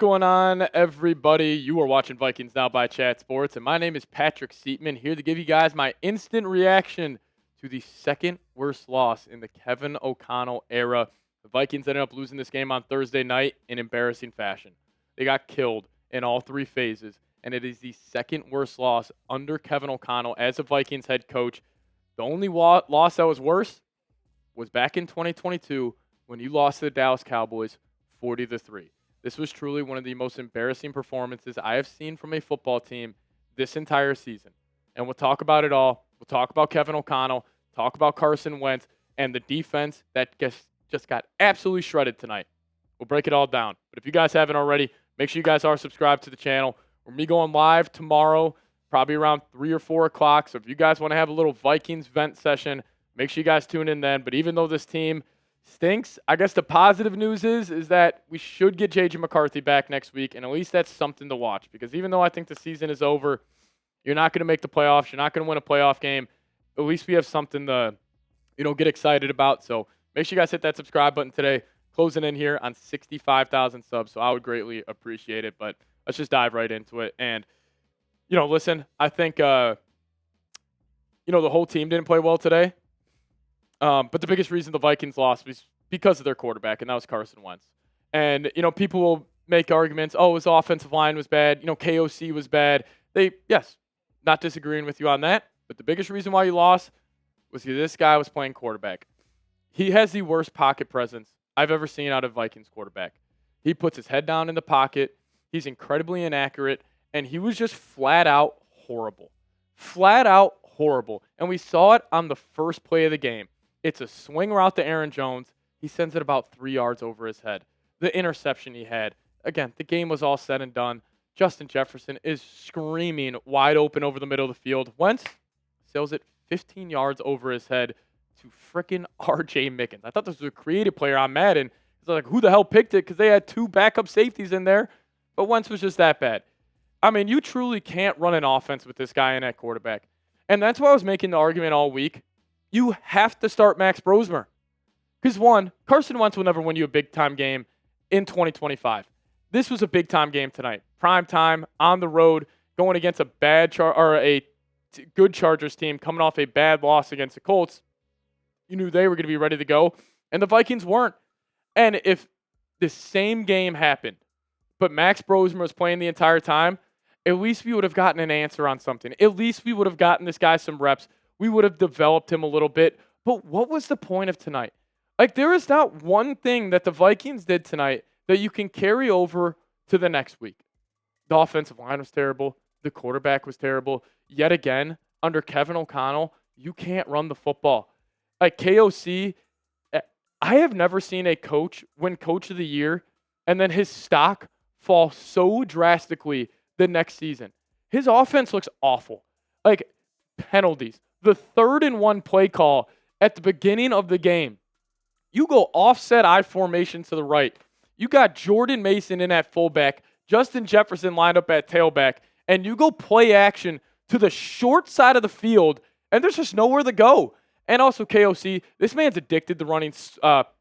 What's going on, everybody? You are watching Vikings Now by Chat Sports, and my name is Patrick Siepman, here to give you guys my instant reaction to the second worst loss in the Kevin O'Connell era. The Vikings ended up losing this game on Thursday night in embarrassing fashion. They got killed in all three phases, and it is the second worst loss under Kevin O'Connell as a Vikings head coach. The only loss that was worse was back in 2022 when you lost to the Dallas Cowboys 40-3. This was truly one of the most embarrassing performances I have seen from a football team this entire season. And we'll talk about it all. We'll talk about Kevin O'Connell, talk about Carson Wentz, and the defense that just got absolutely shredded tonight. We'll break it all down. But if you guys haven't already, make sure you guys are subscribed to the channel. We're going to be going live tomorrow, probably around 3 or 4 o'clock. So if you guys want to have a little Vikings vent session, make sure you guys tune in then. But even though this team stinks, I guess the positive news is that we should get J.J. McCarthy back next week, and at least that's something to watch. Because even though I think the season is over, you're not going to make the playoffs, you're not going to win a playoff game, at least we have something to, get excited about. So make sure you guys hit that subscribe button today. Closing in here on 65,000 subs, so I would greatly appreciate it. But let's just dive right into it. And, listen, I think, the whole team didn't play well today. But the biggest reason the Vikings lost was because of their quarterback, and that was Carson Wentz. And, people will make arguments, his offensive line was bad, KOC was bad. Yes, not disagreeing with you on that, but the biggest reason why you lost was because this guy was playing quarterback. He has the worst pocket presence I've ever seen out of Vikings quarterback. He puts his head down in the pocket, he's incredibly inaccurate, and he was just flat out horrible. Flat out horrible. And we saw it on the first play of the game. It's a swing route to Aaron Jones. He sends it about 3 yards over his head. The interception he had. Again, the game was all said and done. Justin Jefferson is screaming wide open over the middle of the field. Wentz sails it 15 yards over his head to frickin' R.J. Mickens. I thought this was a creative player on Madden. It's like, who the hell picked it? Because they had 2 backup safeties in there. But Wentz was just that bad. I mean, you truly can't run an offense with this guy in at quarterback. And that's why I was making the argument all week. You have to start Max Brosmer. Because, one, Carson Wentz will never win you a big-time game in 2025. This was a big-time game tonight. Prime time, on the road, going against a good Chargers team coming off a bad loss against the Colts. You knew they were going to be ready to go, and the Vikings weren't. And if the same game happened, but Max Brosmer was playing the entire time, at least we would have gotten an answer on something. At least we would have gotten this guy some reps. We would have developed him a little bit. But what was the point of tonight? Like, there is not one thing that the Vikings did tonight that you can carry over to the next week. The offensive line was terrible. The quarterback was terrible. Yet again, under Kevin O'Connell, you can't run the football. Like, KOC, I have never seen a coach win Coach of the Year and then his stock fall so drastically the next season. His offense looks awful. Like, penalties. The 3rd and 1 play call at the beginning of the game. You go offset I formation to the right. You got Jordan Mason in at fullback, Justin Jefferson lined up at tailback, and you go play action to the short side of the field, and there's just nowhere to go. And also KOC, this man's addicted to running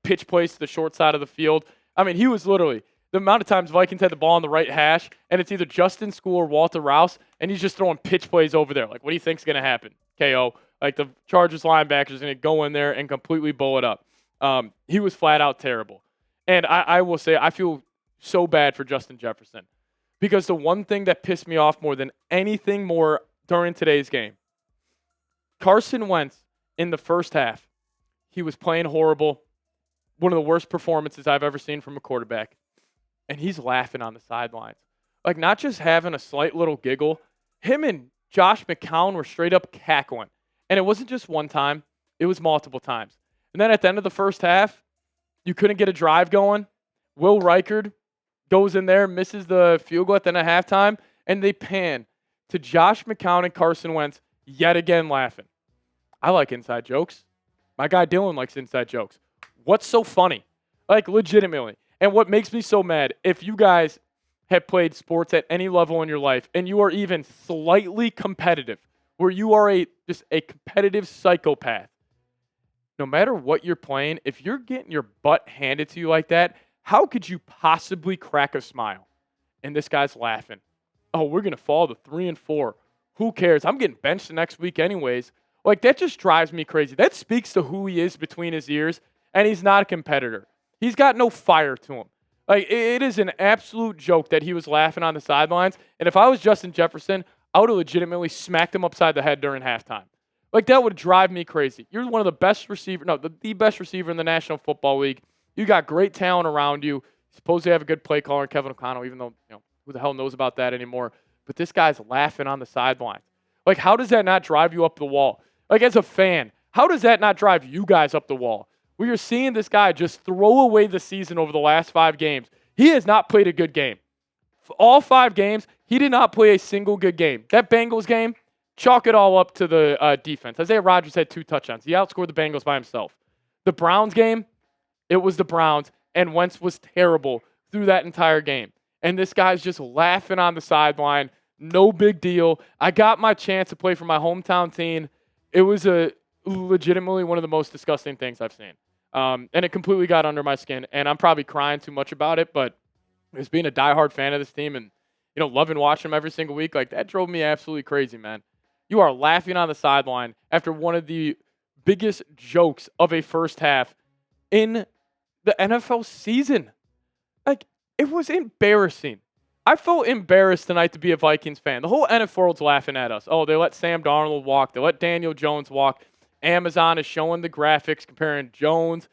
pitch plays to the short side of the field. I mean, he was literally, the amount of times Vikings had the ball on the right hash, and it's either Justin School or Walter Rouse, and he's just throwing pitch plays over there. Like, what do you think's going to happen, KO? Like, the Chargers linebackers going to go in there and completely blow it up. He was flat out terrible. And I will say, I feel so bad for Justin Jefferson. Because the one thing that pissed me off more than anything more during today's game, Carson Wentz in the first half, he was playing horrible. One of the worst performances I've ever seen from a quarterback. And he's laughing on the sidelines. Like, not just having a slight little giggle. Him and Josh McCown were straight up cackling. And it wasn't just one time. It was multiple times. And then at the end of the first half, you couldn't get a drive going. Will Reichard goes in there, misses the field goal at the end of halftime, and they pan to Josh McCown and Carson Wentz yet again laughing. I like inside jokes. My guy Dylan likes inside jokes. What's so funny? Like, legitimately. And what makes me so mad, if you guys have played sports at any level in your life and you are even slightly competitive, where you are just a competitive psychopath, no matter what you're playing, if you're getting your butt handed to you like that, how could you possibly crack a smile? and this guy's laughing. Oh, we're going to fall to 3-4. Who cares? I'm getting benched the next week anyways. Like, that just drives me crazy. That speaks to who he is between his ears, and he's not a competitor. He's got no fire to him. Like, it is an absolute joke that he was laughing on the sidelines, and if I was Justin Jefferson, I would have legitimately smacked him upside the head during halftime. Like, that would drive me crazy. You're one of the best receiver, no, the best receiver in the National Football League. You got great talent around you. Suppose you have a good play caller, Kevin O'Connell, even though, who the hell knows about that anymore. But this guy's laughing on the sidelines. Like, how does that not drive you up the wall? Like, as a fan, how does that not drive you guys up the wall? We are seeing this guy just throw away the season over the last 5 games. He has not played a good game. For all 5 games, he did not play a single good game. That Bengals game, chalk it all up to the defense. Isaiah Rodgers had 2 touchdowns. He outscored the Bengals by himself. The Browns game, it was the Browns, and Wentz was terrible through that entire game. And this guy's just laughing on the sideline. No big deal. I got my chance to play for my hometown team. It was legitimately one of the most disgusting things I've seen. And it completely got under my skin. And I'm probably crying too much about it, but as being a diehard fan of this team and, loving watching them every single week, like, that drove me absolutely crazy, man. You are laughing on the sideline after one of the biggest jokes of a first half in the NFL season. Like, it was embarrassing. I felt embarrassed tonight to be a Vikings fan. The whole NFL world's laughing at us. Oh, they let Sam Darnold walk. They let Daniel Jones walk. Amazon is showing the graphics comparing Jones,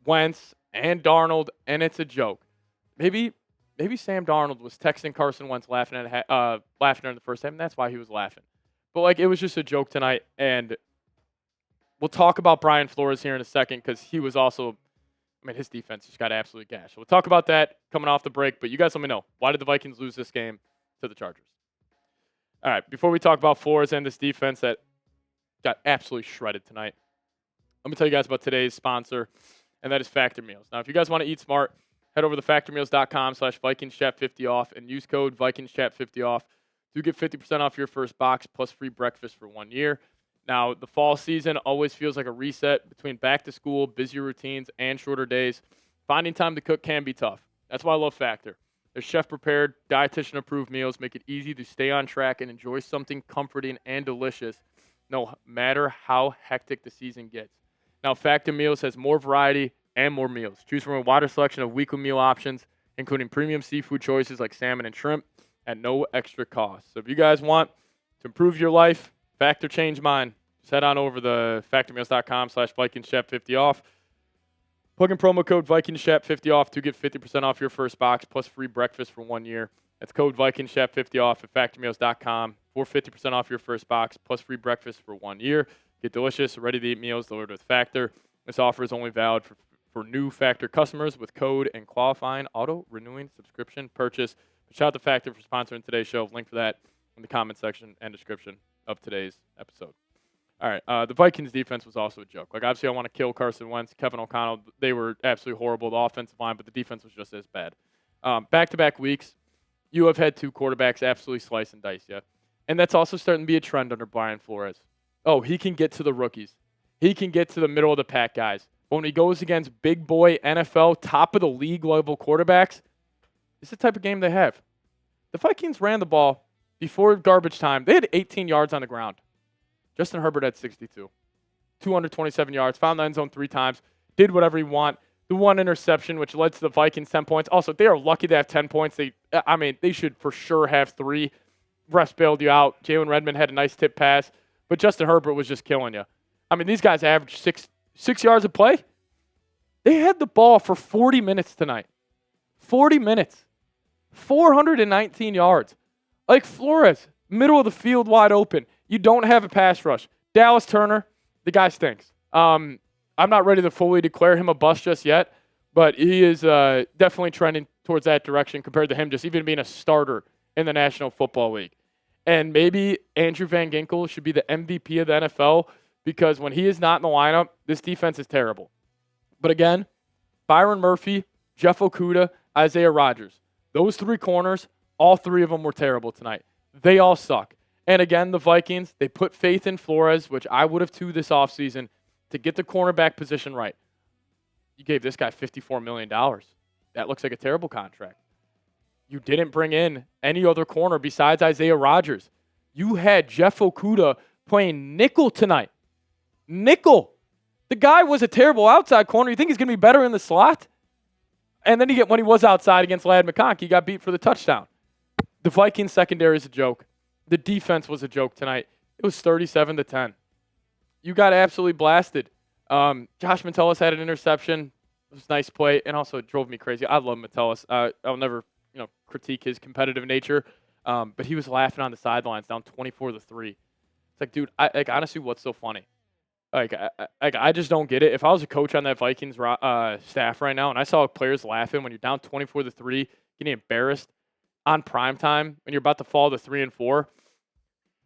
Wentz, and Darnold, and it's a joke. Maybe Sam Darnold was texting Carson Wentz laughing during the first half, and that's why he was laughing. But, like, it was just a joke tonight, and we'll talk about Brian Flores here in a second because he was also – his defense just got absolutely gashed. So we'll talk about that coming off the break, but you guys let me know. Why did the Vikings lose this game to the Chargers? All right, before we talk about Flores and this defense that got absolutely shredded tonight, let me tell you guys about today's sponsor, and that is Factor Meals. Now, if you guys want to eat smart, head over to factormeals.com/VikingsChat50off and use code VikingsChat50off to get 50% off your first box plus free breakfast for 1 year. Now, the fall season always feels like a reset between back to school, busier routines, and shorter days. Finding time to cook can be tough. That's why I love Factor. Their chef-prepared, dietitian-approved meals make it easy to stay on track and enjoy something comforting and delicious no matter how hectic the season gets. Now, Factor Meals has more variety and more meals. Choose from a wider selection of weekly meal options, including premium seafood choices like salmon and shrimp at no extra cost. So if you guys want to improve your life, Factor change mine. Just head on over to factormeals.com/VikingsChat50off. Plug in promo code VikingsChat50off to get 50% off your first box plus free breakfast for 1 year. That's code VikingsChat50off at factormeals.com for 50% off your first box plus free breakfast for 1 year. Get delicious, ready-to-eat meals delivered with Factor. This offer is only valid for new Factor customers with code and qualifying auto-renewing subscription purchase. Shout out to Factor for sponsoring today's show. Link for that in the comment section and description of today's episode. All right, the Vikings defense was also a joke. Like, obviously, I want to kill Carson Wentz, Kevin O'Connell. They were absolutely horrible, the offensive line, but the defense was just as bad. Back-to-back weeks, you have had 2 quarterbacks absolutely slice and dice you. And that's also starting to be a trend under Brian Flores. Oh, he can get to the rookies. He can get to the middle-of-the-pack guys. But when he goes against big boy NFL, top-of-the-league level quarterbacks, it's the type of game they have. The Vikings ran the ball before garbage time. They had 18 yards on the ground. Justin Herbert had 62. 227 yards, found the end zone 3 times, did whatever he want. The 1 interception, which led to the Vikings 10 points. Also, they are lucky to have 10 points. They should for sure have 3. Refs bailed you out. Jalen Redmond had a nice tip pass, but Justin Herbert was just killing you. These guys averaged 6 yards a play. They had the ball for 40 minutes tonight. 40 minutes. 419 yards. Like Flores, middle of the field wide open. You don't have a pass rush. Dallas Turner, the guy stinks. I'm not ready to fully declare him a bust just yet, but he is definitely trending towards that direction compared to him just even being a starter in the National Football League. And maybe Andrew Van Ginkel should be the MVP of the NFL because when he is not in the lineup, this defense is terrible. But again, Byron Murphy, Jeff Okudah, Isaiah Rodgers. Those 3 corners, all 3 of them were terrible tonight. They all suck. And again, the Vikings, they put faith in Flores, which I would have too this offseason, to get the cornerback position right. You gave this guy $54 million. That looks like a terrible contract. you didn't bring in any other corner besides Isaiah Rodgers. You had Jeff Okudah playing nickel tonight. Nickel. The guy was a terrible outside corner. You think he's going to be better in the slot? And then when he was outside against Ladd McConkey, he got beat for the touchdown. The Vikings secondary is a joke. The defense was a joke tonight. It was 37-10. You got absolutely blasted. Josh Metellus had an interception. It was a nice play, and also it drove me crazy. I love Metellus. I'll never, critique his competitive nature. But he was laughing on the sidelines, down 24-3. It's like, dude, honestly, what's so funny? I just don't get it. If I was a coach on that Vikings staff right now, and I saw players laughing when you're down 24-3, getting embarrassed on primetime when you're about to fall to 3-4,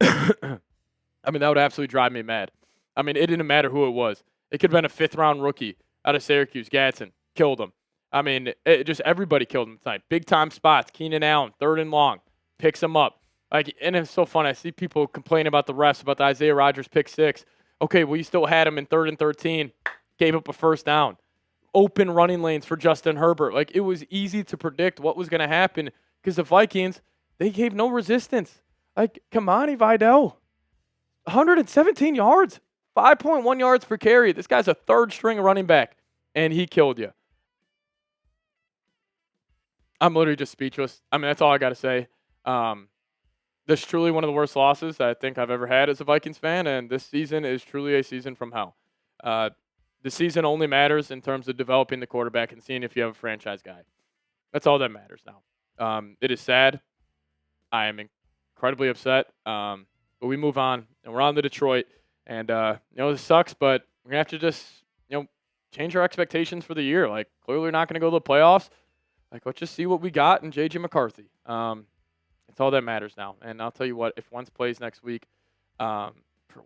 I mean, that would absolutely drive me mad. I mean, it didn't matter who it was. It could have been a fifth-round rookie out of Syracuse, Gadsden, killed him. I mean, just everybody killed him tonight. Big-time spots. Keenan Allen, 3rd and long, picks him up. And it's so funny. I see people complaining about the refs, about the Isaiah Rodgers pick 6. Okay, well, you still had him in 3rd and 13, gave up a first down. Open running lanes for Justin Herbert. It was easy to predict what was going to happen because the Vikings, they gave no resistance. Kamani Vidal, 117 yards, 5.1 yards per carry. This guy's a third-string running back, and he killed you. I'm literally just speechless. I mean, that's all I got to say. This is truly one of the worst losses I think I've ever had as a Vikings fan, and this season is truly a season from hell. The season only matters in terms of developing the quarterback and seeing if you have a franchise guy. That's all that matters now. It is sad. I am incredibly upset, but we move on, and we're on to Detroit. And, this sucks, but we're going to have to just, change our expectations for the year. Clearly we're not going to go to the playoffs. Let's just see what we got in J.J. McCarthy. It's all that matters now. And I'll tell you what, if Wentz plays next week, for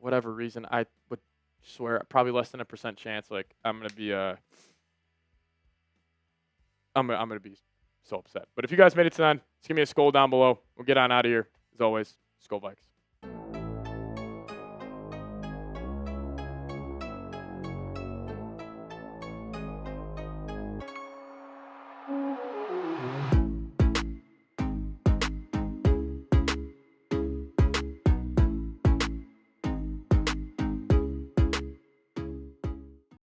whatever reason, I would swear probably less than a % chance. I'm going to be I'm going to be so upset. But if you guys made it to the end, just give me a skull down below. We'll get on out of here. As always, Skull Vikes.